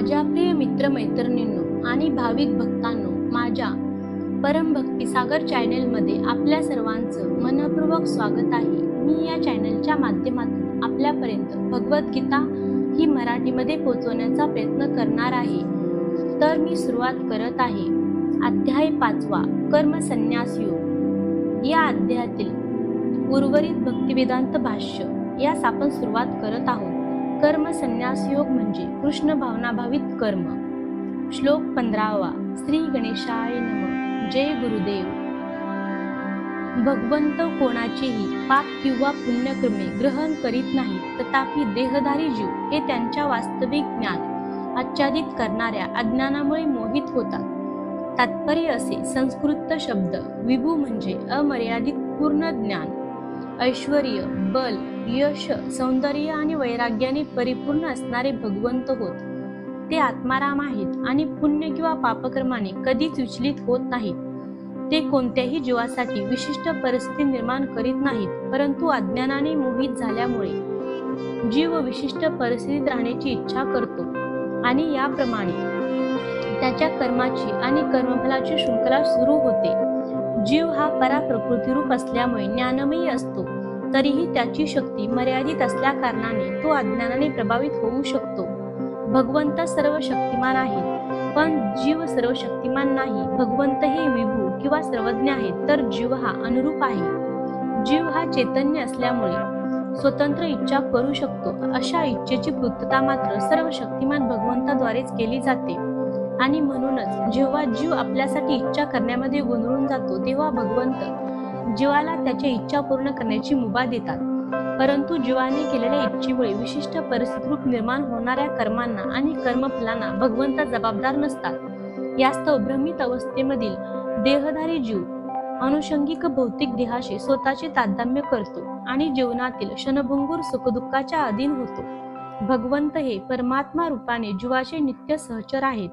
माझ्या प्रिय मित्रमैत्रिणींनो आणि भाविक भक्तांनो, माझ्या परमभक्ती सागर चॅनेलमध्ये आपल्या सर्वांचं मनपूर्वक स्वागत आहे. मी या चॅनेलच्या माध्यमातून आपल्यापर्यंत भगवद्गीता ही मराठीमध्ये पोहोचवण्याचा प्रयत्न करणार आहे. तर मी सुरुवात करत आहे. अध्याय 5 कर्म संन्यास योग. या अध्यायातील उर्वरित भक्तिवेदांत भाष्य यास आपण सुरुवात करत आहोत. कर्म संन्यास योग म्हणजे कृष्ण भावनाभावित कर्म. श्लोक 15. श्री गणेशाय नमः. जय गुरुदेव. भगवंत कोणाचेही पाप किंवा पुण्यकर्मे ग्रहण करीत नाही, तथापि देहधारी जीव हे त्यांच्या वास्तविक ज्ञान आच्छादित करणाऱ्या अज्ञानामुळे मोहित होतात. तात्पर्य असे. संस्कृत शब्द विभू म्हणजे अमर्यादित पूर्ण ज्ञान, ऐश्वर्य, बल, यश, सौंदर्य आणि वैराग्याने परिपूर्ण असणारे भगवंत होत. ते आत्माराम आहेत आणि पुण्य किंवा पापकर्माने कधीच विचलित होत नाहीत. ते कोणत्याही जीवासाठी विशिष्ट परिस्थिती निर्माण करीत नाहीत, परंतु अज्ञानाने मोहित झाल्यामुळे जीव विशिष्ट परिस्थितीत राहण्याची इच्छा करतो आणि याप्रमाणे त्याच्या कर्माची आणि कर्मफलाची शृंखला सुरू होते. जीव हा पराप्रकृती रूप असल्यामुळे ज्ञानमयी असतो, तरीही त्याची शक्ती मर्यादित असल्या कारणाने तो अज्ञानाने प्रभावित होऊ शकतो. भगवंत सर्व शक्तिमान आहेत, पण जीव सर्व शक्तिमान नाही. भगवंत हे विभू किंवा सर्वज्ञ आहेत, तर जीव हा अनुरूप आहे. जीव हा चैतन्य असल्यामुळे स्वतंत्र इच्छा करू शकतो. अशा इच्छेची पूर्तता मात्र सर्व शक्तिमान भगवंताद्वारेच केली जाते. आणि म्हणूनच जेव्हा जीव आपल्यासाठी इच्छा करण्यामध्ये गोंधळून जातो, तेव्हा भगवंत जीवाला त्याच्या इच्छा पूर्ण करण्याची मुभा देतात. परंतु जीवाने केलेल्या इच्छेमुळे विशिष्ट परिस्थिती रूप निर्माण होणाऱ्या कर्मांना आणि कर्मफलांना भगवंत जबाबदार नसतात. यास्तव भ्रमित अवस्थेमधील देहधारी जीव अनुषंगिक भौतिक देहाशी स्वतःचे तादात्म्य करतो आणि जीवनातील क्षणभंगूर सुखदुःखाच्या अधीन होतो. भगवंत हे परमात्मा रूपाने जीवाचे नित्य सहचर आहेत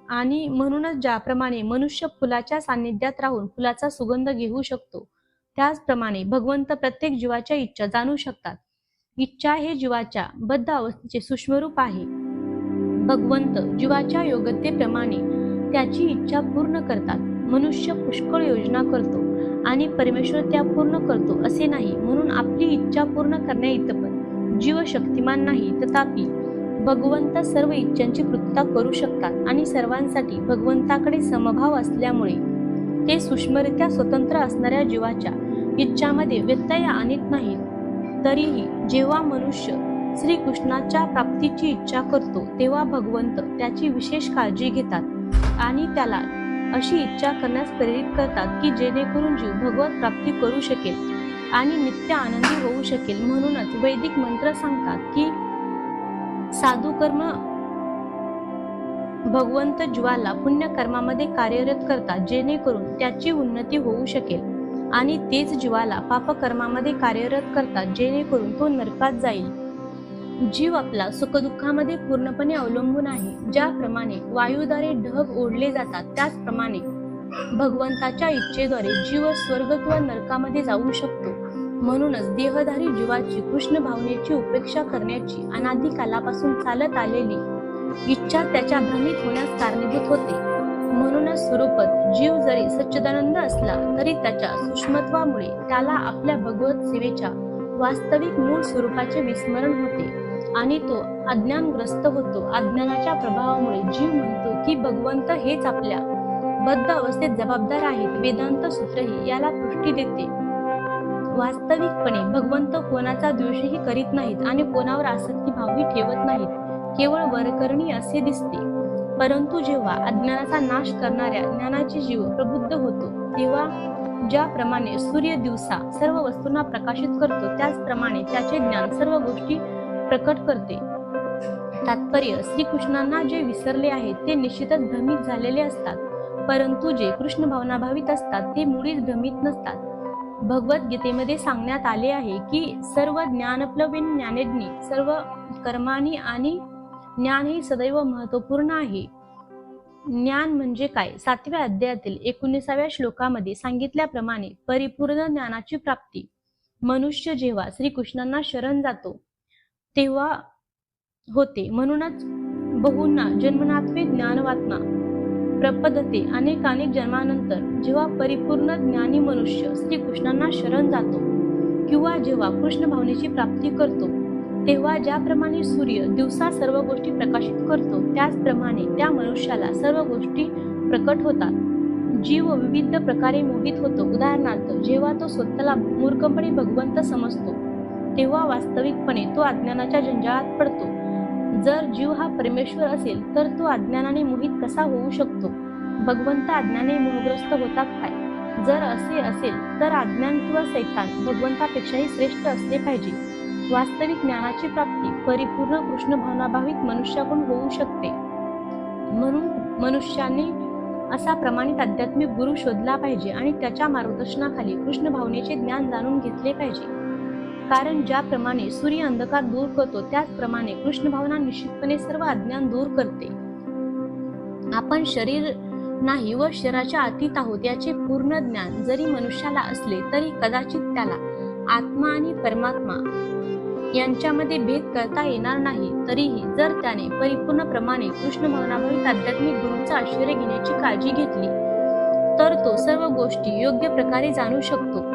आणि म्हणूनच ज्याप्रमाणे मनुष्य फुलाच्या सान्निध्यात राहून फुलाचा सुगंध घेऊ शकतो, त्याचप्रमाणे भगवंत प्रत्येक जीवाच्या इच्छा जाणू शकतात. इच्छा हे जीवाच्या बद्ध अवस्थेचे सूक्ष्म रूप आहे. भगवंत जीवाच्या योग्यतेप्रमाणे त्याची इच्छा पूर्ण करतात. मनुष्य पुष्कळ योजना करतो आणि परमेश्वर त्या पूर्ण करतो असे नाही. म्हणून आपली इच्छा पूर्ण करण्याइतपत जीव शक्तिमान नाही, तथापि भगवंत सर्व इच्छांची पूर्तता करू शकतात आणि सर्वांसाठी भगवंताकडे समभाव असल्यामुळे ते सूक्ष्मरित्या स्वतंत्र असणाऱ्या जीवाच्या इच्छामध्ये व्यत्यय आणत नाहीत. तरीही जेव्हा मनुष्य श्रीकृष्णाच्या प्राप्तीची इच्छा करतो, तेव्हा भगवंत त्याची विशेष काळजी घेतात आणि त्याला अशी इच्छा करण्यास प्रेरित करतात की जेणेकरून जीव भगवत प्राप्ती करू शकेल आणि नित्य आनंदी होऊ शकेल. म्हणूनच वैदिक मंत्र सांगतात की साधू कर्म भगवंत जीवाला पुण्य कर्मामध्ये कार्यरत करतात, जेणेकरून त्याची उन्नती होऊ शकेल, आणि तेच जीवाला पापकर्मामध्ये कार्यरत करतात, जेणेकरून तो नरकात जाईल. जीव आपला सुखदुःखामध्ये पूर्णपणे अवलंबून आहे. ज्याप्रमाणे वायूद्वारे ढग ओढले जातात, त्याचप्रमाणे भगवंताच्या इच्छेद्वारे जीव स्वर्ग किंवा नरकामध्ये जाऊ शकतो. म्हणूनच देहधारी जीवाची कृष्ण भावनेची उपेक्षा करण्याची अनादी कालापासून चालत आलेली इच्छा त्याच्या भ्रमित होण्यास कारणीभूत होते. म्हणूनच स्वरूपात जीव जरी सच्चिदानंद असला, तरी त्याच्या सूक्ष्मत्वामुळे त्याला आपल्या भगवत सेवेच्या वास्तविक मूळ स्वरूपाचे विस्मरण होते आणि तो अज्ञानग्रस्त होतो. अज्ञानाच्या प्रभावामुळे जीव म्हणतो की भगवंत हेच आपल्या बद्ध अवस्थेत जबाबदार आहेत. वेदांत सूत्रही याला पुष्टी देते. वास्तविकपणे भगवंत कोणाचा द्वेषही करीत नाहीत आणि कोणावर आसक्ती भावही ठेवत नाहीत. केवळ वरकरणी असे दिसते. परंतु जेव्हा अज्ञानाचा नाश करणाऱ्या ज्ञानाचे जीव प्रबुद्ध होतो, तेव्हा ज्याप्रमाणे सूर्य दिवसा सर्व वस्तूंना प्रकाशित करतो, त्याचप्रमाणे त्याचे ज्ञान सर्व गोष्टी प्रकट करते. तात्पर्य. श्रीकृष्णांना जे विसरले आहेत ते निश्चितच भ्रमित झालेले असतात, परंतु जे कृष्ण भावनाभावित असतात ते मुळीच भ्रमित नसतात. भगवद्गीतेमध्ये सांगण्यात आले आहे की सर्व ज्ञानप्लविन ज्ञानेज्ञी सर्व कर्माणी आणि ज्ञान हे सदैव महत्वपूर्ण आहे. ज्ञान म्हणजे काय? 7व्या अध्यायातील 19व्या श्लोकामध्ये सांगितल्याप्रमाणे परिपूर्ण ज्ञानाची प्राप्ती. मनुष्य जेव्हा श्रीकृष्णांना शरण जातो तेव्हा होते. म्हणूनच बहुना जन्मनात्वे ज्ञानवात्मा प्रपदते. अनेकानेक जन्मानंतर जेव्हा परिपूर्ण ज्ञानी मनुष्य श्रीकृष्णांना शरण जातो किंवा जेव्हा कृष्ण भावनेची प्राप्ती करतो, तेव्हा ज्याप्रमाणे सूर्य दिवसा सर्व गोष्टी प्रकाशित करतो, त्याचप्रमाणे त्या मनुष्याला सर्व गोष्टी प्रकट होतात. जीव विविध प्रकारे मोहित होतो. उदाहरणार्थ, जेव्हा तो स्वतःला मूर्खपणे भगवंत समजतो, तेव्हा वास्तविकपणे तो अज्ञानाच्या जंजाळात पडतो. जर जीव हा परमेश्वर असेल तर तो अज्ञानाने मोहित कसा होऊ शकतो? भगवंत अज्ञानाने मोहग्रस्त होतात काय? जर असे असेल तर अज्ञान किंवा सैतान भगवंतापेक्षाही श्रेष्ठ असले पाहिजे. वास्तविक ज्ञानाची प्राप्ती परिपूर्ण कृष्ण भावनाभावित मनुष्याकडून होऊ शकते. म्हणून मनुष्याने असा प्रमाणित आध्यात्मिक गुरु शोधला पाहिजे आणि त्याच्या मार्गदर्शनाखाली कृष्ण भावनेचे ज्ञान जाणून घेतले पाहिजे. कारण ज्याप्रमाणे सूर्य अंधकार दूर करतो, त्याचप्रमाणे कृष्ण भावना निश्चितपणे सर्व अज्ञान दूर करते. आपण शरीर नाही व शरीराच्या अतीत आहोत याचे पूर्ण ज्ञान जरी मनुष्याला असले तरी कदाचित त्याला आत्मा आणि परमात्मा यांच्यामध्ये भेद करता येणार नाही. तरीही जर त्याने परिपूर्ण प्रमाणे कृष्ण भावनाभावित आध्यात्मिक गुरूंचा आश्रय घेण्याची काळजी घेतली तर तो सर्व गोष्टी योग्य प्रकारे जाणू शकतो.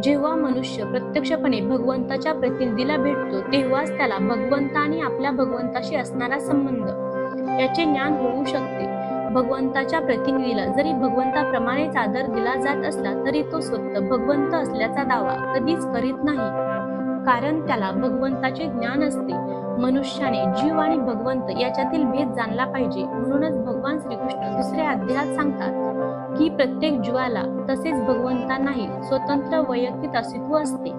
जेव्हा मनुष्य प्रत्यक्षपणे भगवंताच्या प्रतिनिधीला भेटतो, तेव्हाच त्याला भगवंत आणि आपल्या भगवंताशी असणारा संबंध याचे ज्ञान होऊ शकते. भगवंताच्या प्रतिनिधीला जरी भगवंताप्रमाणेच आदर दिला जात असला तरी तो स्वतः भगवंत असल्याचा दावा कधीच करीत नाही, कारण त्याला भगवंताचे ज्ञान असते. मनुष्याने जीव आणि भगवंत याच्यातील भेद जाणला पाहिजे. म्हणूनच भगवान श्रीकृष्ण दुसऱ्या अध्यायात सांगतात की प्रत्येक जीवाला तसेच भगवंतांनाही स्वतंत्र वैयक्तिक अस्तित्व असते.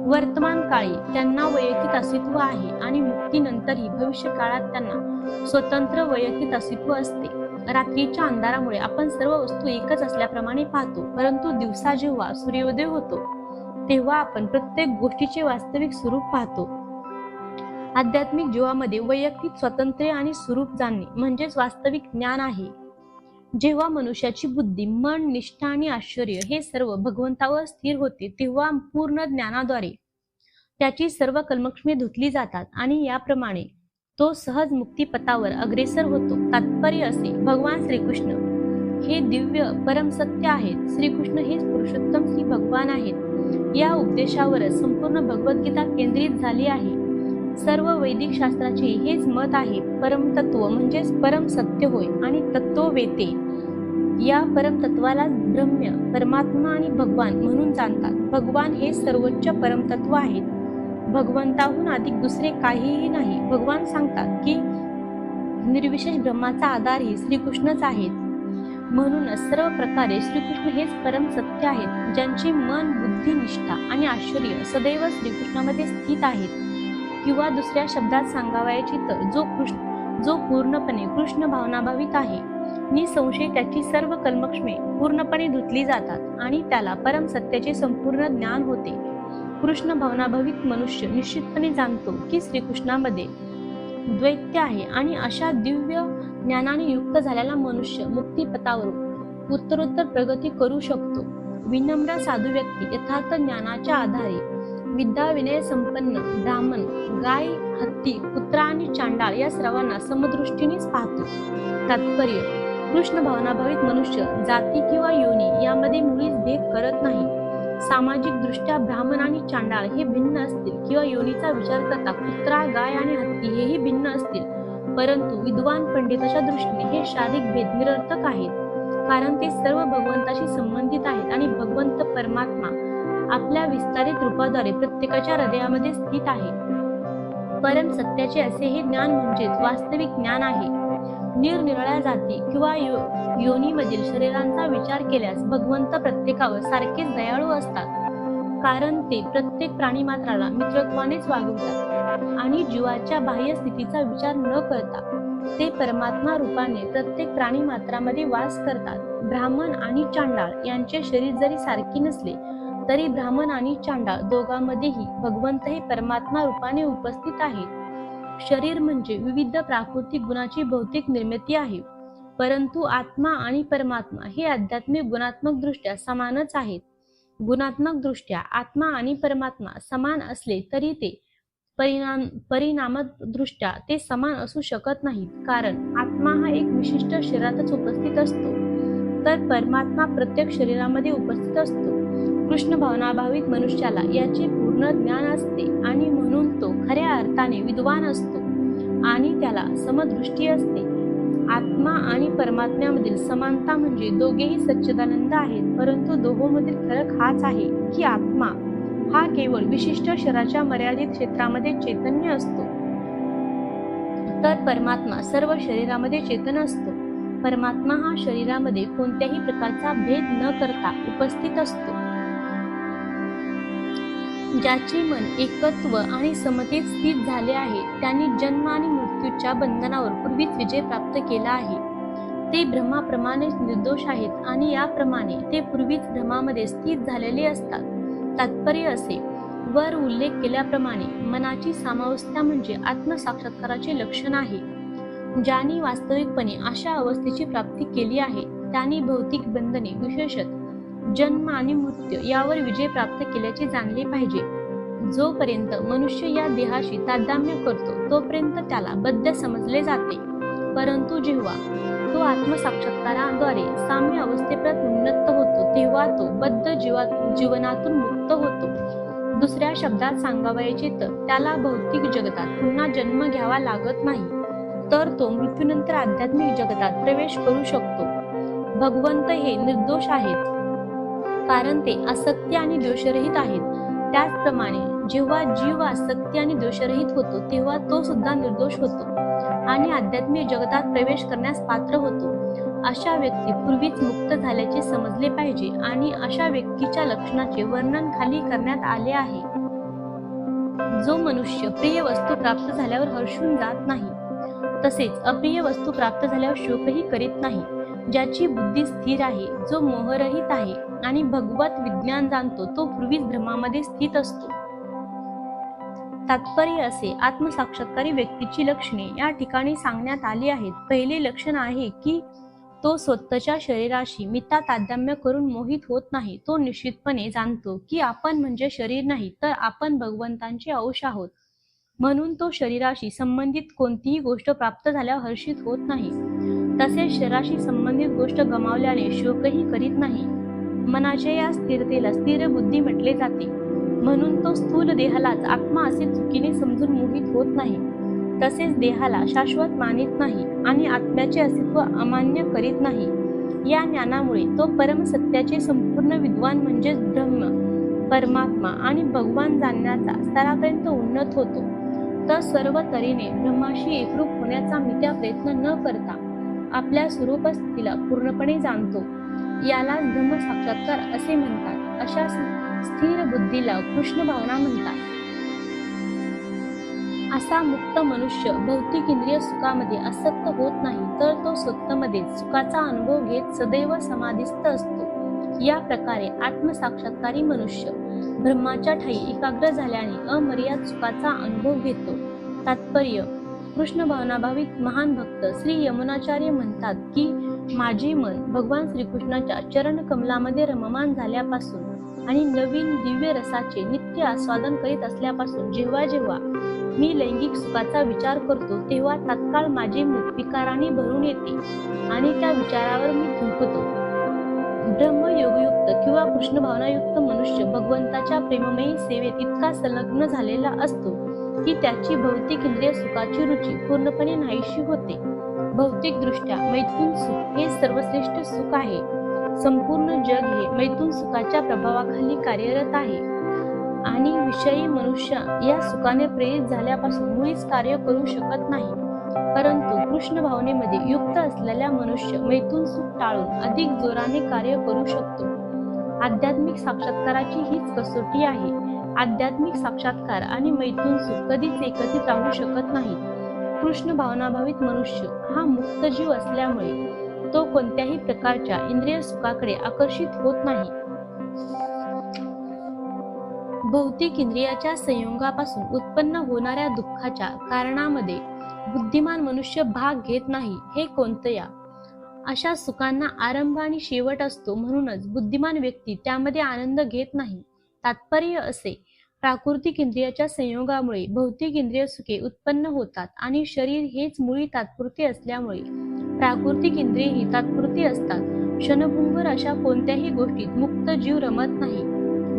वर्तमान काळी त्यांना वैयक्तिक अस्तित्व आहे आणि मुक्तीनंतरही भविष्य काळात त्यांना स्वतंत्र वैयक्तिक अस्तित्व असते. रात्रीच्या अंधारामुळे आपण सर्व वस्तू एकच असल्याप्रमाणे पाहतो, परंतु दिवसा जेव्हा सूर्योदय होतो तेव्हा आपण प्रत्येक गोष्टीचे वास्तविक स्वरूप पाहतो. आध्यात्मिक जीवामध्ये वैयक्तिक स्वातंत्र्य आणि स्वरूप जाणणे म्हणजेच वास्तविक ज्ञान आहे. जेव्हा मनुष्याची बुद्धी, मन, निष्ठा आणि आश्चर्य हे सर्व भगवंतावर स्थिर होते, तेव्हा पूर्ण ज्ञानाद्वारे त्याची सर्व कल्मषमे धुतली जातात आणि याप्रमाणे तो सहज मुक्तिपथावर अग्रेसर होतो. तात्पर्य असे, भगवान श्रीकृष्ण हे दिव्य परम सत्य आहेत. श्रीकृष्ण हेच पुरुषोत्तम श्री भगवान आहेत. या उपदेशावरच संपूर्ण भगवद्गीता केंद्रित झाली आहे. सर्व वैदिक शास्त्राचे हेच मत आहे. परमतत्व म्हणजेच परम सत्य होय आणि तत्ववेते या परमतत्वाला ब्रह्म, परमात्मा आणि भगवान म्हणून जाणतात. भगवान हे सर्वोच्च परमतत्व आहेत. भगवंताहून अधिक दुसरे काहीही नाही. भगवान सांगतात की निर्विशेष ब्रह्माचा आधारही श्रीकृष्णच आहेत. म्हणूनच सर्व प्रकारे श्रीकृष्ण हेच परम सत्य आहेत, ज्यांचे मन, बुद्धी, निष्ठा आणि आश्चर्य सदैव श्रीकृष्णामध्ये स्थित आहेत. किंवा दुसऱ्या शब्दात सांगावयाची तर जो पूर्णपणे कृष्ण भावनाभावित आहे, निसंशय त्याची सर्व कल्मषमे पूर्णपणे धुतली जातात आणि त्याला परम सत्याचे संपूर्ण ज्ञान होते. कृष्ण भावनाभावित मनुष्य निश्चितपणे जाणतो की श्रीकृष्णामध्ये द्वैत्य आहे आणि अशा दिव्य ज्ञानाने युक्त झालेला मनुष्य मुक्तिपथावर उत्तरोत्तर प्रगती करू शकतो. विनम्र साधू व्यक्ती यथार्थ ज्ञानाच्या आधारे विद्या विनय संपन्न ब्राह्मण, गाय, हत्ती, कुत्रा आणि चांडाळ या सर्वांना समदृष्टीनेच पाहतो. तात्पर्य, कृष्ण भावनाभावित मनुष्य जाती किंवा योनी यामध्ये मुळीच भेद करत नाही. सामाजिक दृष्ट्या ब्राह्मण आणि चांडाळ हे भिन्न असतील किंवा योनीचा विचार करता कुत्रा, गाय आणि हत्ती हेही भिन्न असतील, परंतु विद्वान पंडिताच्या दृष्टीने हे शारीरिक भेद निरर्थक आहेत, कारण ते सर्व भगवंताशी संबंधित आहेत आणि भगवंत परमात्मा आपल्या विस्तारित रूपाद्वारे प्रत्येकाच्या हृदयामध्ये स्थित आहे. परम सत्याचे असे हे ज्ञान म्हणजेच वास्तविक ज्ञान आहे. निरनिराळ्या जाती किंवा योनीमधील शरीरांचा विचार केल्यास भगवंत प्रत्येकावर सारखेच दयाळू असतात, कारण ते प्रत्येक प्राणीमात्राला मित्रत्वानेच वागवतात आणि जीवाच्या बाह्य स्थितीचा विचार न करता ते परमात्मा रूपाने प्रत्येक प्राणीमात्रामध्ये वास करतात. ब्राह्मण आणि चांडाळ यांचे शरीर जरी सारखे नसले तरी ब्राह्मण आणि चांडाळ दोघांमध्येही भगवंत हे परमात्मा रूपाने उपस्थित आहेत. शरीर म्हणजे विविध प्राकृतिक गुणाची भौतिक निर्मिती आहे, परंतु आत्मा आणि परमात्मा हे आध्यात्मिक गुणात्मक दृष्ट्या समानच आहेत. गुणात्मक दृष्ट्या आत्मा आणि परमात्मा समान असले तरी ते परिणामदृष्ट्या ते समान असू शकत नाहीत, कारण आत्मा हा एक विशिष्ट शरीरातच उपस्थित असतो, तर परमात्मा प्रत्येक शरीरामध्ये उपस्थित असतो. कृष्ण भावनाभावित मनुष्याला याचे पूर्ण ज्ञान असते आणि म्हणून तो खऱ्या अर्थाने विद्वान असतो आणि त्याला समदृष्टी असते. आत्मा आणि परमात्म्यामधील समानता म्हणजे दोघेही सच्चिदानंद आहेत, परंतु दोहोंमधील फरक हाच आहे की आत्मा हा केवळ विशिष्ट शरीराच्या मर्यादित क्षेत्रामध्ये चैतन्य असतो, तर परमात्मा सर्व शरीरामध्ये चेतन असतो. परमात्मा हा शरीरामध्ये कोणत्याही प्रकारचा भेद न करता उपस्थित असतो. ज्याचे मन एकत्व आणि समतेत स्थित झाले आहे, त्यांनी जन्म आणि मृत्यूच्या बंधनावर पूर्वीच विजय प्राप्त केला आहे. ते ब्रह्माप्रमाणेच निर्दोष आहेत आणि याप्रमाणे ते पूर्वीच ब्रह्मामध्ये स्थित झालेले असतात. तात्पर्य असे, वर उल्लेख केल्याप्रमाणे मनाची सामावस्था म्हणजे आत्मसाक्षात्काराचे लक्षण आहे. ज्यांनी वास्तविकपणे अशा अवस्थेची प्राप्ती केली आहे, त्यांनी भौतिक बंधने, विशेषतः जन्म आणि मृत्यू यावर विजय प्राप्त केल्याचे जाणले पाहिजे. जोपर्यंत मनुष्य या देहाशी तादात्म्य करतो तोपर्यंत त्याला बद्ध समजले जाते, परंतु जेव्हा तो आत्मसाक्षात्काराद्वारे साम्य अवस्थेपर्यंत उन्नत होतो तेव्हा तो बद्ध जीवनातून मुक्त होतो. दुसऱ्या शब्दात सांगावयाचे तर त्याला भौतिक जगतात पुन्हा जन्म घ्यावा लागत नाही, तर तो मृत्यूनंतर आध्यात्मिक जगतात प्रवेश करू शकतो. भगवंत हे निर्दोष आहेत, कारण ते आसक्ती आणि दोषरहित आहेत. त्याचप्रमाणे जेव्हा जीव आसक्ती आणि दोषरहित होतो तेव्हा तो सुद्धा निर्दोष होतो आणि आध्यात्मिक जगतात प्रवेश करण्यास पात्र होतो. अशा व्यक्ती पूर्वीच मुक्त झाल्याचे समजले पाहिजे आणि अशा व्यक्तीच्या लक्षणाचे वर्णन खाली करण्यात आले आहे. जो मनुष्य प्रिय वस्तू प्राप्त झाल्यावर हर्षून जात नाही, तसेच अप्रिय वस्तू प्राप्त झाल्यावर शोकही करीत नाही, ज्याची बुद्धी स्थिर आहे, जो मोहरहित आहे आणि भगवत विज्ञान जाणतो, तो पूर्वीच ब्रह्मामध्ये स्थित असतो. तात्पर्य असे, आत्मसाक्षात्कारी व्यक्तीची लक्षणे या ठिकाणी सांगण्यात आली आहेत. पहिले लक्षण आहे की तो स्वतःच्या शरीराशी मिता तादात्म्य करून मोहित होत नाही. तो निश्चितपणे जाणतो की आपण म्हणजे शरीर नाही, तर आपण भगवंतांचे अंश आहोत. म्हणून तो शरीराशी संबंधित कोणतीही गोष्ट प्राप्त झाल्यावर हर्षित होत नाही, तसेच शरीराशी संबंधित गोष्ट गमावल्याने शोकही करीत नाही. मनाच्या या स्थिरतेला स्थिर बुद्धी म्हटले जाते. म्हणून तो स्थूल देहालाच आत्मा असे चुकीने समजून मोहित होत नाही, तसेच देहाला शाश्वत मानित नाही आणि आत्म्याचे अस्तित्व अमान्य करीत नाही. या ज्ञानामुळे तो परमसत्याचे संपूर्ण विद्वान म्हणजेच ब्रह्म, परमात्मा आणि भगवान जाणण्याचा स्तरापर्यंत उन्नत होतो. तर सर्व तऱ्हेने ब्रह्माशी एकरूप होण्याचा मिथ्या प्रयत्न न करता आपल्या स्वरूप स्थितीला पूर्णपणे जाणतो. याला ब्रह्म साक्षात्कार असे म्हणतात. अशा स्थिर बुद्धीला कृष्ण भावना म्हणतात. असा मुक्त मनुष्य भौतिक इंद्रिय सुखामध्ये आसक्त होत नाही, तर तो स्वतःमध्ये सुखाचा अनुभव घेत सदैव समाधिस्थ असतो. या प्रकारे आत्मसाक्षात्कारी मनुष्य ब्रह्माच्या ठायी एकाग्र झाल्याने अमर्याद सुखाचा अनुभव घेतो. तात्पर्य, कृष्ण भावनाभावित महान भक्त श्री यमुनाचार्य म्हणतात की माझे मन भगवान श्रीकृष्णाच्या चरण कमलामध्ये रममान झाल्यापासून आणि नवीन दिव्य रसाचे नित्य आस्वादन करीत असल्यापासून जेव्हा जेव्हा मी लैंगिक सुखाचा विचार करतो तेव्हा तात्काळ माझे मुख विकाराने भरून येते आणि त्या विचारावर मी थुंकतो. ब्रह्मयोगयुक्त किंवा कृष्ण भावनायुक्त मनुष्य भगवंताच्या प्रेममयी सेवेत इतका संलग्न झालेला असतो की त्याची भौतिक इंद्रिय सुखाची रुची पूर्णपणे नाहीशी होते. भौतिक दृष्ट्या मैथुन सुख हे सर्वश्रेष्ठ सुख आहे. संपूर्ण जग हे मैथुन सुखाच्या प्रभावाखाली कार्यरत आहे आणि विषयी मनुष्य या सुखाने प्रेरित झाल्यापासून मुळीच कार्य करू शकत नाही. परंतु कृष्ण भावनेमध्ये युक्त असलेला मनुष्य मैथुन सुख टाळून अधिक जोराने कार्य करू शकतो. आध्यात्मिक साक्षात्काराची हीच कसोटी आहे. आध्यात्मिक साक्षात्कार आणि मैथुन सुख कधीच एकत्रित राहू शकत नाही. कृष्ण भावनाभावित मनुष्य हा मुक्त जीव असल्यामुळे तो कोणत्याही प्रकारच्या इंद्रिय सुखाकडे आकर्षित होत नाही. भौतिक इंद्रियाच्या संयोगापासून उत्पन्न होणाऱ्या दुःखाच्या कारणामध्ये बुद्धिमान मनुष्य भाग घेत नाही. हे कोणत्या अशा सुखांना आरंभ आणि शेवट असतो, म्हणूनच बुद्धिमान व्यक्ती त्यामध्ये आनंद घेत नाही. तात्पर्य असे, प्राकृतिक इंद्रियाच्या संयोगामुळे भौतिक इंद्रिय सुखे उत्पन्न होतात आणि शरीर हेच मुळी तात्पुरते असल्यामुळे प्राकृतिक इंद्रिय ही तात्पुरती असतात. क्षणभंगुर अशा कोणत्याही गोष्टीत मुक्त जीव रमत नाही.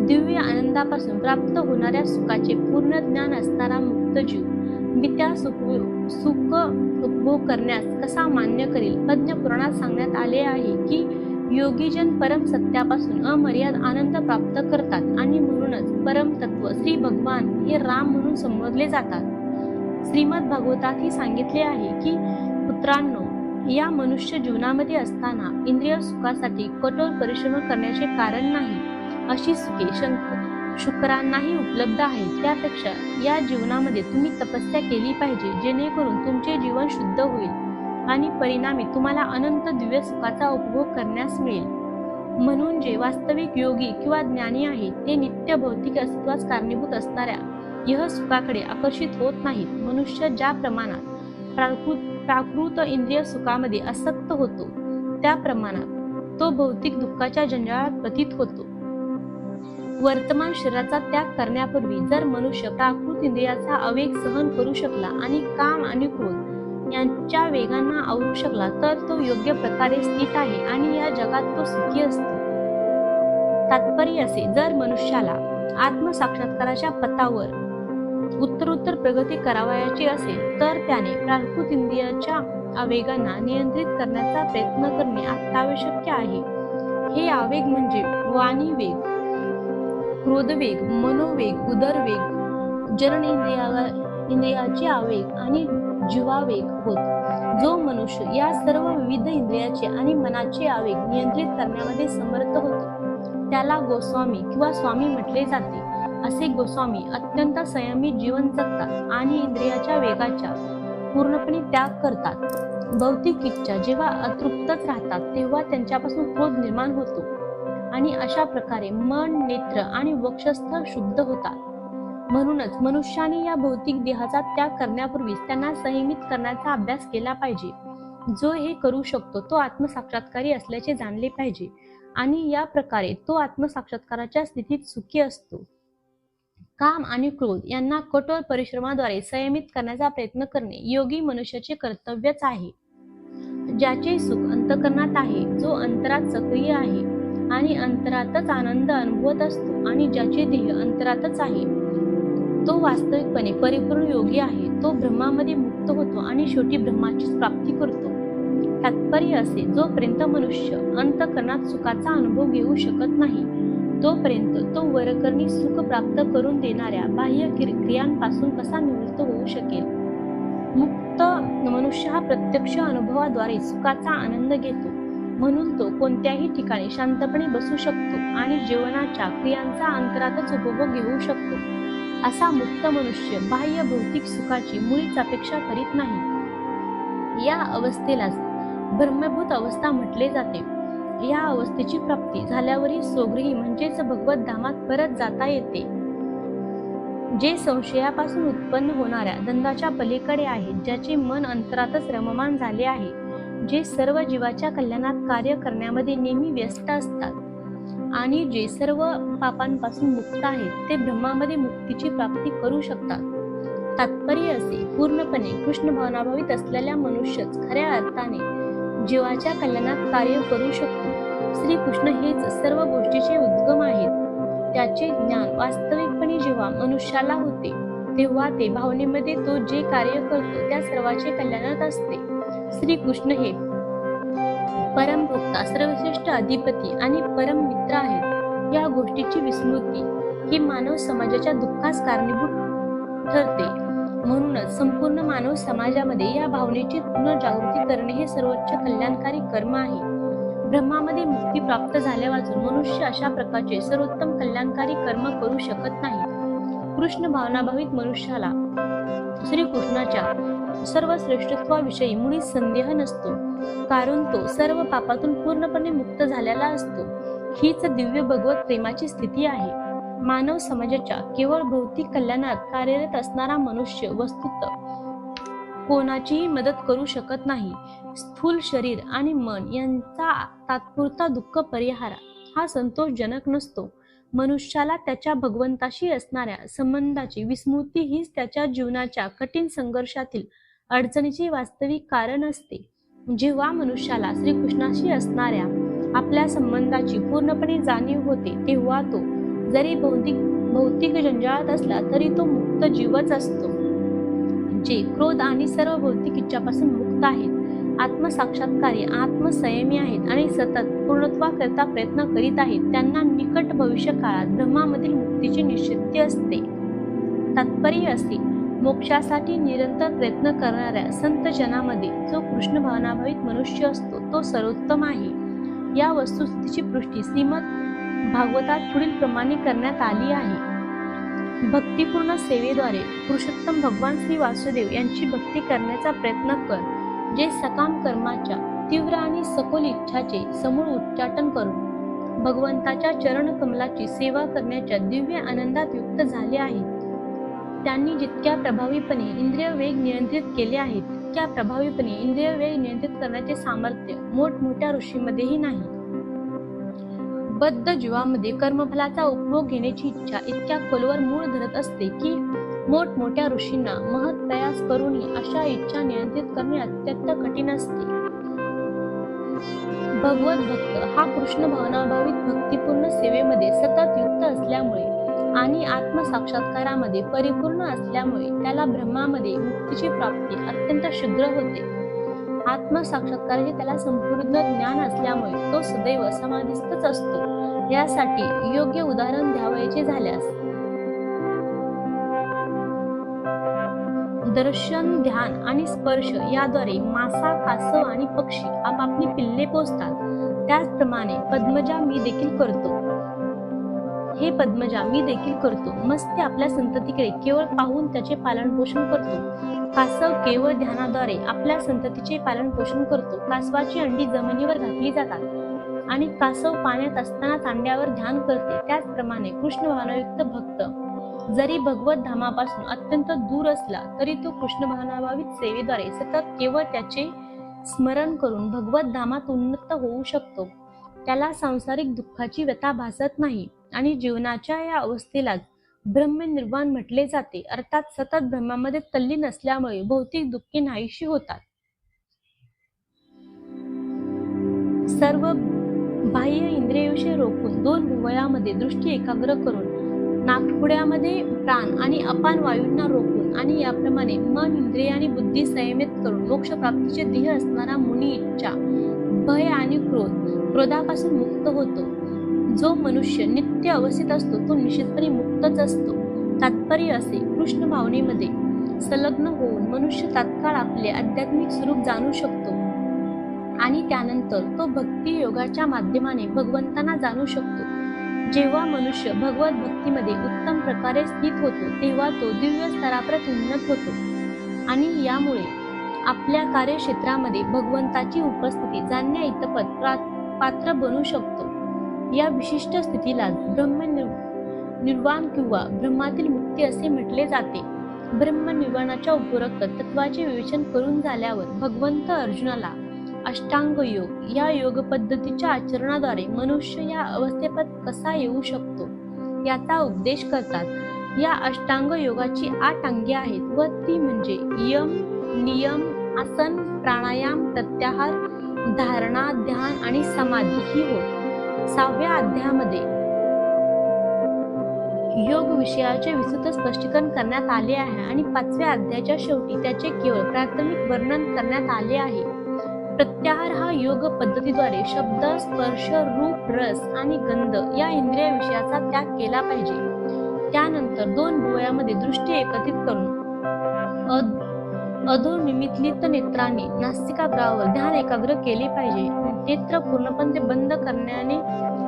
दिव्य आनंदापासून प्राप्त होणाऱ्या सुखाचे पूर्ण ज्ञान असणारा मुक्त जीव मिथ्या सुख उपभोग करण्यास कसा मान्य करेल? पद्मपुराणात सांगण्यात आले आहे की योगीजन परम सत्यापासून अमर्याद आनंद प्राप्त करतात आणि म्हणूनच परम तत्व श्री भगवान हे राम म्हणून संबोधले जातात. श्रीमद भागवतातही सांगितले आहे की पुत्रांनो, या मनुष्य जीवनामध्ये असताना इंद्रिय सुखासाठी कठोर परिश्रम करण्याचे कारण नाही. अशी सुखे शुक्रांनाही उपलब्ध आहेत. त्यापेक्षा या जीवनामध्ये तुम्ही तपस्या केली पाहिजे, जेणेकरून तुमचे जीवन शुद्ध होईल आणि परिणामी तुम्हाला अनंत दिव्य सुखाचा उपभोग करण्यास मिळेल. म्हणून जे वास्तविक योगी किंवा ज्ञानी आहेत ते नित्य भौतिक अस्तित्वास कारणीभूत असणाऱ्या यह सुखाकडे आकर्षित होत नाहीत. मनुष्य ज्या प्रमाणात प्राकृत इंद्रिय सुखामध्ये आसक्त होतो त्या प्रमाणात तो भौतिक दुःखाच्या जंजाळात पतित होतो. वर्तमान शरीराचा त्याग करण्यापूर्वी जर मनुष्य प्राकृत इंद्रियाचा आवेग सहन करू शकला आणि काम आणि क्रोध यांच्या वेगांना आवरू शकला तर तो योग्य प्रकारे स्थित आहे आणि या जगात तो सुखी असतो. तात्पर्य असे, जर मनुष्याला आत्मसाक्षात्काराच्या पथावर उत्तरोत्तर प्रगती करावयाची असेल तर त्याने प्राकृत इंद्रियाच्या आवेगांना नियंत्रित करण्याचा प्रयत्न करणे अत्यावश्यक आहे. हे आवेग म्हणजे वाणीवेग, क्रोधवेग, मनोवेग, उदरवेग, जनन इंद्रियाचे आवेग आणि जीवावेग होत. जो मनुष्य या सर्व विविध इंद्रियाचे आणि मनाचे आवेग नियंत्रित करण्यामध्ये समर्थ होतो त्याला गोस्वामी किंवा स्वामी म्हटले जाते. असे गोस्वामी अत्यंत संयमी जीवन जगतात आणि इंद्रियाच्या वेगाचा पूर्णपणे त्याग करतात. भौतिक इच्छा जेव्हा अतृप्तच राहतात तेव्हा त्यांच्यापासून क्रोध निर्माण होतो आणि अशा प्रकारे मन, नेत्र आणि वक्षस्थ शुद्ध होतात. म्हणूनच मनुष्याने या भौतिक देहाचा त्याग करण्यापूर्वीच त्यांना संयमित करण्याचा अभ्यास केला पाहिजे. जो हे करू शकतो तो आत्मसाक्षात्कारी असल्याचे जाणले पाहिजे आणि या प्रकारे तो आत्मसाक्षात्काराच्या स्थितीत सुखी असतो. काम आणि क्रोध यांना कठोर परिश्रमाद्वारे संयमित करण्याचा प्रयत्न करणे योगी मनुष्याचे कर्तव्यच आहे. ज्याचे सुख अंतःकरणात आहे, जो अंतरात सक्रिय आहे आणि अंतरातच आनंद अनुभवत असतो आणि ज्याचे ध्येय अंतरातच आहे तो वास्तविकपणे परिपूर्ण योगी आहे. तो ब्रह्मामध्ये मुक्त होतो आणि शेवटी ब्रह्माचीच प्राप्ती करतो. तात्पर्य असे, जोपर्यंत मनुष्य अंतःकरणात सुखाचा अनुभव घेऊ शकत नाही तोपर्यंत तो वरकरणी सुख प्राप्त करून देणाऱ्या बाह्य क्रियांपासून कसा निवृत्त होऊ शकेल? मुक्त मनुष्य हा प्रत्यक्ष अनुभवाद्वारे सुखाचा आनंद घेतो. म्हणून तो कोणत्याही ठिकाणी शांतपणे बसू शकतो आणि जीवनाच्या क्रियांचा अंतरातच उपभोग घेऊ शकतो. असा मुक्त मनुष्य बाह्य भौतिक सुखाची मुळीच अपेक्षा करीत नाही. या अवस्थेलाच ब्रह्मभूत अवस्था म्हटले जाते. या अवस्थेची प्राप्ती झाल्यावरही स्वगृही म्हणजेच भगवत धामात परत जाता येते, जे संशयापासून उत्पन्न होणाऱ्या द्वंद्वाच्या पलीकडे आहे, ज्याचे मन अंतरातच रममान झाले आहे, जे सर्व जीवाच्या कल्याणात कार्य करण्यामध्ये नेहमी व्यस्त असतात आणि जे सर्व पापांपासून मुक्त आहेत ते ब्रह्मामध्ये मुक्तीची प्राप्ती करू शकतात. तात्पर्य असे, पूर्णपणे कृष्ण भावनाभावित असलेल्या मनुष्यच खऱ्या अर्थाने जीवाच्या कल्याणात कार्य करू शकतो. श्रीकृष्ण हेच सर्व गोष्टीचे उद्गम आहेत. त्याचे ज्ञान वास्तविकपणे जेव्हा मनुष्याला होते तेव्हा ते भावनेमध्ये तो जे कार्य करतो त्या सर्वाचे कल्याणात असते. श्रीकृष्ण हे परमभोक्ता, सर्वश्रेष्ठ अधिपती आणि परम मित्र आहेत. या गोष्टीची विस्मृती ही मानव समाजाच्या दुःखास कारणीभूत ठरते. म्हणूनच संपूर्ण मानव समाजामध्ये या भावनेची पुनर्जागृती करणे हे सर्वोच्च कल्याणकारी कर्म आहे. ब्रह्मामध्ये मुक्ती प्राप्त झाल्यापासून मनुष्य अशा प्रकारचे सर्वोत्तम कल्याणकारी कर्म करू शकत नाही. कृष्ण भावनाभावित मनुष्याला श्रीकृष्णाच्या सर्व श्रेष्ठत्वाविषयी मुळीच संदेह नसतो, कारण तो सर्व पापातून पूर्णपणे मुक्त झालेला असतो. हीच दिव्य भगवत प्रेमाची स्थिती आहे. मानव समाजाच्या केवळ भौतिक कल्याणात कार्यरत असणारा मनुष्य वस्तुतः कोणाचीही मदत करू शकत नाही. स्थूल शरीर आणि मन यांचा तात्पुरता दुःख परिहार हा संतोषजनक नसतो. मनुष्याला त्याच्या भगवंताशी असणाऱ्या संबंधाची विस्मृती हीच त्याच्या जीवनाच्या कठीण संघर्षातील अडचणीचे वास्तविक कारण असते. जेव्हा मनुष्याला श्रीकृष्णाशी असणाऱ्या आपल्या संबंधाची पूर्णपणे जाणीव होते तेव्हा तो जरी भौतिक जंजाळात असला तरी तो मुक्त जीवच असतो. जे क्रोध आणि सर्व भौतिक इच्छापासून मुक्त आहेत, आत्मसाक्षात्कारी, आत्मसंयमी आहेत आणि सतत पूर्णत्वाकरता प्रयत्न करीत आहेत, त्यांना निकट भविष्य काळात ब्रह्मामधील मुक्तीची निश्चिती असते. तात्पर्य असे, मोक्षासाठी निरंतर प्रयत्न करणाऱ्या संत जनामध्ये जो कृष्ण भावनाभावित मनुष्य असतो तो सर्वोत्तम आहे. या वस्तुस्थितीची पुष्टी श्रीमद भागवतात पुढील प्रमाणे करण्यात आली आहे. भक्तिपूर्ण सेवेद्वारे पुरुषोत्तम भगवान श्री वासुदेव यांची भक्ती करण्याचा प्रयत्न कर, जे सकाम कर्माच्या तीव्र आणि सखोल इच्छाचे समूळ उच्चाटन करून भगवंताच्या चरण कमलाची सेवा करण्याच्या दिव्य आनंदात युक्त झाले आहेत. त्यांनी जितक्या प्रभावीपणे इंद्रिय वेग नियंत्रित केले आहेत तितक्या प्रभावीपणे इंद्रिय वेग नियंत्रित करण्याचे सामर्थ्य मोठमोठ्या ऋषीमध्येही नाही. बद्ध जीवामध्ये कर्मफलाचा उपभोग घेण्याची इच्छा इतक्या खोलवर मूळ धरत असते की मोठमोठ्या ऋषींना महत् प्रयास करूनही अशा इच्छा नियंत्रित करणे अत्यंत कठीण असते. भगवत भक्त हा कृष्ण भावनाभावित भक्तिपूर्ण सेवेमध्ये सतत युक्त असल्यामुळे आणि आत्मसाक्षात्कारामध्ये परिपूर्ण असल्यामुळे त्याला ब्रह्मामध्ये मुक्तीची प्राप्ती अत्यंत शीघ्र होते. आत्मसाक्षात्काराचे त्याला संपूर्ण ज्ञान असल्यामुळे तो सदैव समाधीस्थच असतो. यासाठी योग्य उदाहरण द्यावयाचे झाल्यास दर्शन, ध्यान आणि स्पर्श याद्वारे मासा, कासव आणि पक्षी आपापली पिल्ले पोचतात. त्याचप्रमाणे पद्मजा मी देखील करतो. हे पद्मजा मी देखील करतो. मत्स्य आपल्या संततीकडे केवळ पाहून त्याचे पालन पोषण करतो. कासव केवळ ध्यानाद्वारे आपल्या संततीचे पालन पोषण करतो. कासवाची अंडी जमिनीवर घातली जातात आणि कासव पाण्यात असताना अंड्यावर ध्यान करते. त्याचप्रमाणे कृष्ण भावनायुक्त भक्त जरी भगवत धामापासून अत्यंत दूर असला तरी तो कृष्ण भावनाभावित सेवेद्वारे सतत केवळ त्याचे स्मरण करून भगवत धामात उन्नत होऊ शकतो. त्याला सांसारिक दुःखाची व्यथा भासत नाही आणि जीवनाच्या या अवस्थेलाच ब्रह्मनिर्वाण म्हटले जाते. अर्थात सतत ब्रह्मामध्ये तल्लीन असल्यामुळे भौतिक दुःखे नाहीशी होतात. सर्व बाह्य इंद्रियविषय रोखून दोन भुवयामध्ये दृष्टी एकाग्र करून नाकपुड्यामध्ये प्राण आणि अपान वायूंना रोखून आणि याप्रमाणे मन, इंद्रिय आणि बुद्धी संयमित करून मोक्ष प्राप्तीचे ध्येय असणारा मुनी इच्छा, भय आणि क्रोधापासून मुक्त होतो. जो मनुष्य नित्य अवस्थित असतो तो निश्चितपणे मुक्तच असतो. तात्पर्य असे, कृष्ण भावनेमध्ये संलग्न होऊन मनुष्य तात्काळ आपले आध्यात्मिक स्वरूप जाणू शकतो आणि त्यानंतर तो भक्ती योगाच्या माध्यमाने भगवंतांना जाणू शकतो. जेव्हा मनुष्य भगवत भक्तीमध्ये उत्तम प्रकारे स्थित होतो तेव्हा तो दिव्य स्तरापर्यंत उन्नत होतो आणि यामुळे आपल्या कार्यक्षेत्रामध्ये भगवंताची उपस्थिती जाणण्या इतपत पात्र बनू शकतो. या विशिष्ट स्थितीला ब्रह्मनिर्वाण किंवा ब्रह्मातील मुक्ती असे म्हटले जाते. ब्रह्मनिर्वाणाच्या उपरोक्त तत्वाचे विवेचन करून झाल्यावर भगवंत अर्जुनाला अष्टांग योग या योग पद्धतीच्या आचरणाद्वारे मनुष्य या अवस्थेपर्यंत कसा येऊ शकतो याचा उपदेश करतात. या अष्टांग योगाची 8 अंगे आहेत व ती म्हणजे यम, नियम, आसन, प्राणायाम, प्रत्याहार, धारणा, ध्यान आणि समाधी ही होत. 6व्या अध्यायामध्ये योग विषयाचे विस्तृत स्पष्टीकरण करण्यात आले आहे आणि 5व्या अध्यायाच्या शेवटी त्याचे केवळ प्राथमिक वर्णन करण्यात आले आहे. प्रत्याहार हा योग पद्धतीद्वारे शब्द, स्पर्श, रूप, रस आणि गंध या इंद्रिय विषयाचा त्याग केला पाहिजे. त्यानंतर 2 भुवयामध्ये दृष्टी एकत्रित करून अधोनिमीलित नेत्रांनी नासिकाग्रावर ध्यान एकाग्र केले पाहिजे. नेत्र पूर्णपणे बंद करण्याने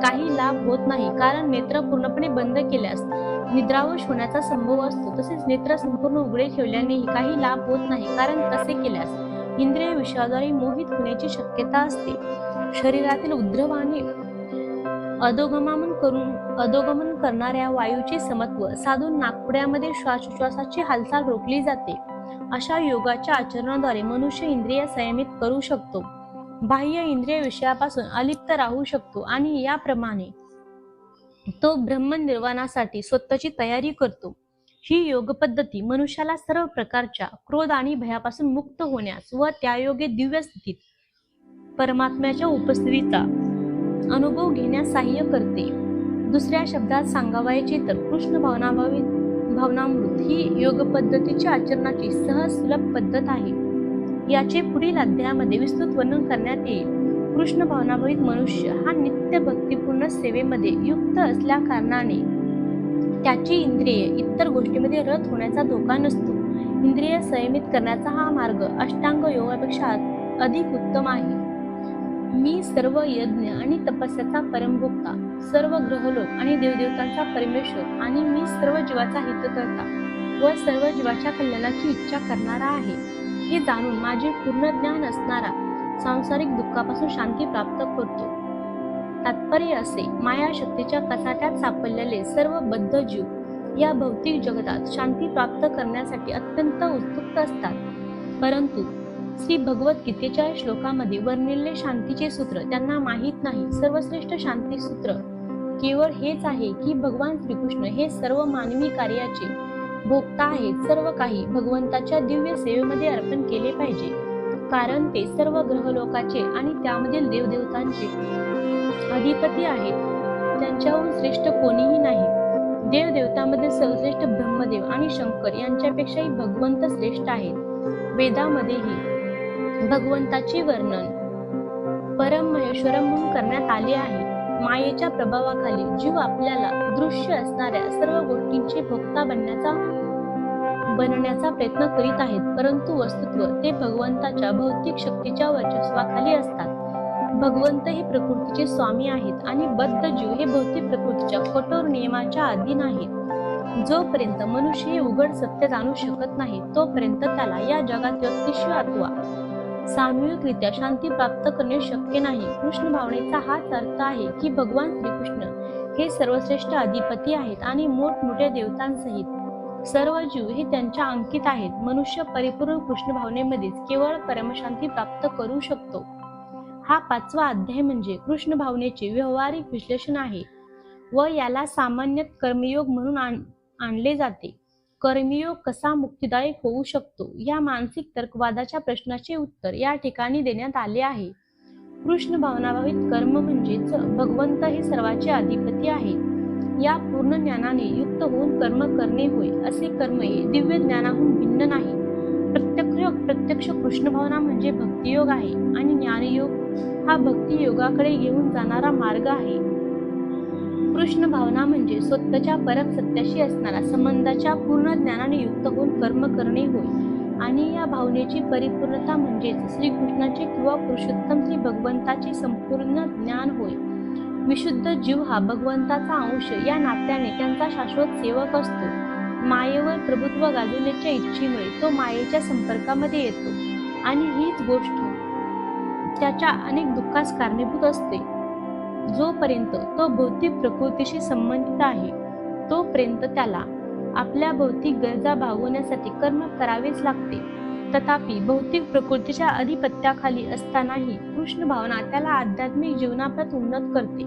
काही लाभ होत नाही, कारण नेत्र पूर्णपणे बंद केल्यास निद्रावश होण्याचा संभव असतो. तसेच नेत्र संपूर्ण उघडे ठेवल्यानेही काही लाभ होत नाही, कारण तसे केल्यास इंद्रिय विषयाद्वारे मोहित होण्याची शक्यता असते. शरीरातील उद्ध्रव आणि अधोगमन करणाऱ्या वायूचे समत्व साधून नाकपुड्यामध्ये श्वासोच्छ्वासाची हालचाल रोखली जाते. अशा योगाच्या आचरणाद्वारे मनुष्य इंद्रिय संयमित करू शकतो, बाह्य इंद्रिय विषयापासून अलिप्त राहू शकतो आणि याप्रमाणे तो ब्रह्मनिर्वाणासाठी स्वतःची तयारी करतो. ही योग पद्धती मनुष्याला सर्व प्रकारच्या क्रोध आणि भयापासून मुक्त होण्यास व त्यायोगे दिव्य स्थितीत परमात्म्याच्या उपस्थितीचा अनुभव घेण्यास सहाय्य करते. दुसऱ्या शब्दात सांगावयाचे तर कृष्ण भावनामृत ही योग पद्धतीची आचरणाची सहज सुलभ पद्धत आहे. याचे पुढील अध्यायामध्ये विस्तृत वर्णन करण्यात येईल. कृष्ण भावनाभावित मनुष्य हा नित्य भक्तिपूर्ण सेवेमध्ये युक्त असल्या कारणाने त्याची इंद्रिये इतर गोष्टीमध्ये रत होण्याचा धोका नसतो. इंद्रिय संयमित करण्याचा हा मार्ग अष्टांग योगापेक्षा अधिक उत्तम आहे. मी सर्व यज्ञ आणि तपस्याचा परमभोक्ता, सर्व ग्रहलोक आणि देवदेवतांचा परमेश्वर आणि मी सर्व जीवाचा हितकर्ता व सर्व जीवाच्या कल्याणाची इच्छा करणारा आहे, हे जाणून माझे पूर्ण ज्ञान असणारा सांसारिक दुःखापासून शांती प्राप्त करतो. तात्पर्य असे, माया शक्तीच्या कचाट्यात सापडलेले सर्व बद्ध जीव या भौतिक जगतात शांती प्राप्त करण्यासाठी अत्यंत उत्सुक असतात. परंतु श्री भगवद्गीतेच्या श्लोकामध्ये वर्णिलेले शांतीचे सूत्र त्यांना माहीत नाही. सर्वश्रेष्ठ शांती सूत्र केवळ हेच आहे की भगवान श्रीकृष्ण हे सर्व मानवी कार्याचे भोक्ता आहेत. सर्व काही भगवंताच्या दिव्य सेवेमध्ये अर्पण केले पाहिजे, कारण ते सर्व ग्रहलोकाचे आणि त्यामधील देवदेवतांचे अधिपती आहेत. त्यांच्याहून श्रेष्ठ कोणीही नाही. देवदेवतांमध्ये सर्वश्रेष्ठ ब्रह्मदेव आणि शंकर यांच्यापेक्षाही भगवंत श्रेष्ठ आहेत. वेदामध्येही भगवंताचे वर्णन परम महेश्वरम म्हणून करण्यात आले आहे. मायेच्या प्रभावाखाली जीव आपल्याला दृश्य असणाऱ्या सर्व गोष्टींचे भोक्ता बनण्याचा प्रयत्न करीत आहेत, परंतु वस्तुत्व ते भगवंताच्या भौतिक शक्तीच्या वर्चस्वाखाली असतात. भगवंत हे प्रकृतीचे स्वामी आहेत आणि बद्ध जीव हे भौतिक प्रकृतीच्या कठोर नियमाच्या अधीन आहेत. जोपर्यंत मनुष्य हे उघड सत्य जाणू शकत नाही, तोपर्यंत त्याला या जगात व्यक्तिशः अथवा सामूहिकरित्या शांती प्राप्त करणे शक्य नाही. कृष्ण भावनेचा हाच अर्थ आहे की भगवान श्रीकृष्ण हे सर्वश्रेष्ठ अधिपती आहेत आणि मोठमोठ्या देवतांसहित सर्व जीव हे त्यांच्या अंकित आहेत. मनुष्य परिपूर्ण कृष्ण भावनेमध्येच केवळ परमशांती प्राप्त करू शकतो. हा 5वा अध्याय म्हणजे कृष्ण भावनेचे व्यावहारिक विश्लेषण आहे व याला सामान्यतः कर्मयोग म्हणून आणले जाते. कर्मयोग कसा मुक्तिदायक होऊ शकतो या मानसिक तर्कवादाच्या प्रश्नाचे उत्तर या ठिकाणी देण्यात आले आहे. कृष्ण भावनाभावित कर्म म्हणजेच भगवंत हे सर्वाचे अधिपती आहेत. या पूर्ण ज्ञानाने युक्त होऊन कर्म करणे होय. असे कर्म हे दिव्य ज्ञानाहून भिन्न नाही. प्रत्यक्ष कृष्ण भावना म्हणजे भक्तियोग आहे आणि ज्ञानयोग हा भक्ती योगाकडे घेऊन जाणारा मार्ग आहे. कृष्ण भावना म्हणजे स्वतःच्या परम सत्याशी असणारा संबंधाच्या पूर्ण ज्ञानाने युक्त होऊन कर्म करणे होय आणि या भावनेची परिपूर्णता म्हणजेच श्रीकृष्णाचे किंवा पुरुषोत्तम श्री भगवंताचे संपूर्ण ज्ञान होय. विशुद्ध जीव हा भगवंताचा अंश या नात्याने त्यांचा शाश्वत सेवक असतो. मायेवर प्रभुत्व गाजवण्याच्या इच्छेमुळे तो मायेच्या संपर्कामध्ये येतो आणि हीच गोष्ट त्याच्या अनेक दुःखास कारणीभूत असते. जोपर्यंत तो भौतिक प्रकृतीशी संबंधित आहे तोपर्यंत त्याला आपल्या भौतिक गरजा भागवण्यासाठी कर्म करावेच लागते. तथापि भौतिक प्रकृतीच्या अधिपत्याखाली असतानाही कृष्ण भावना त्याला आध्यात्मिक जीवनाप्रत उन्नत करते.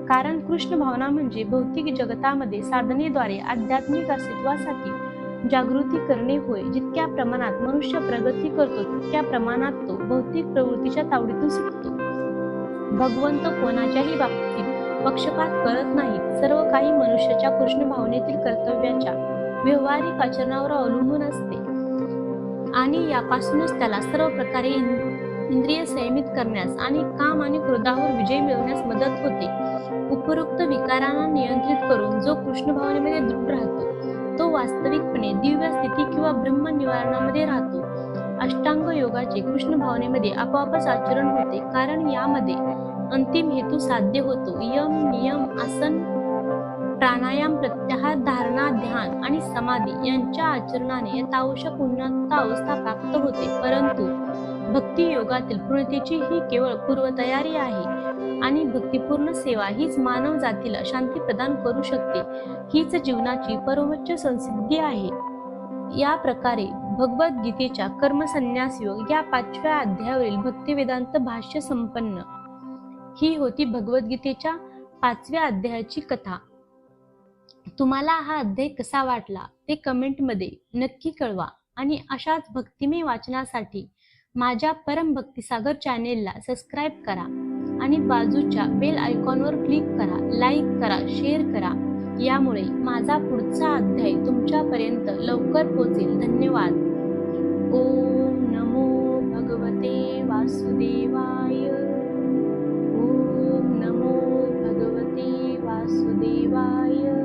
कारण कृष्ण भावना म्हणजे भौतिक जगतामध्ये साधनेद्वारे आध्यात्मिक अस्तित्वासाठी जागृती करणे होय. जितक्या प्रमाणात मनुष्य प्रगती करतो तितक्या प्रमाणात तो भौतिक प्रवृत्तीच्या तावडीतून सुटतो. भगवंत कोणाच्याही बाबतीत पक्षपात करत नाहीत. सर्व काही मनुष्याच्या कृष्ण भावनेतील कर्तव्याच्या व्यावहारिक आचरणावर अवलंबून असते आणि यापासूनच त्याला सर्व प्रकारे इंद्रिय संयमित करण्यास आणि काम आणि क्रोधावर विजय मिळवण्यास मदत होते. उपरोक्त विकारांना नियंत्रित करून जो कृष्ण भावनेमध्ये दृढ राहतो तो वास्तविकपणे दिव्य स्थिती किंवा ब्रह्म निवारणामध्ये राहतो. अष्टांग योगाचे कृष्ण भावनेमध्ये आपोआपच आचरण होते, कारण यामध्ये अंतिम हेतू साध्य होतो. यम, नियम, आसन, प्राणायाम, प्रत्याहार, धारणा, ध्यान आणि समाधी यांच्या आचरणाने यथावश्यक उन्नत अवस्था प्राप्त होते. परंतु भक्ती योगातील पूर्णतेची ही केवळ पूर्वतयारी आहे आणि भक्तिपूर्ण सेवा हीच मानव जातीला शांती प्रदान करू शकते. हीच जीवनाची परमोच्च संसिद्धी आहे. या प्रकारे भगवद्गीतेच्या कर्मसन्यास योग या 5व्या अध्यायावरील भक्तिवेदांत भाष्य संपन्न. ही होती भगवद्गीतेच्या 5व्या अध्यायाची कथा. तुम्हाला हा अध्याय कसा वाटला ते कमेंटमध्ये नक्की कळवा आणि अशाच भक्तिमय वाचनासाठी माझ्या परम भक्तिसागर चॅनेलला सबस्क्राईब करा आणि बाजूच्या बेल आयकॉनवर क्लिक करा, लाईक करा, शेअर करा. यामुळे माझा पुढचा अध्याय तुमच्यापर्यंत लवकर पोहोचेल. धन्यवाद. ओम नमो भगवते वासुदेवाय. ओम नमो भगवते वासुदेवाय.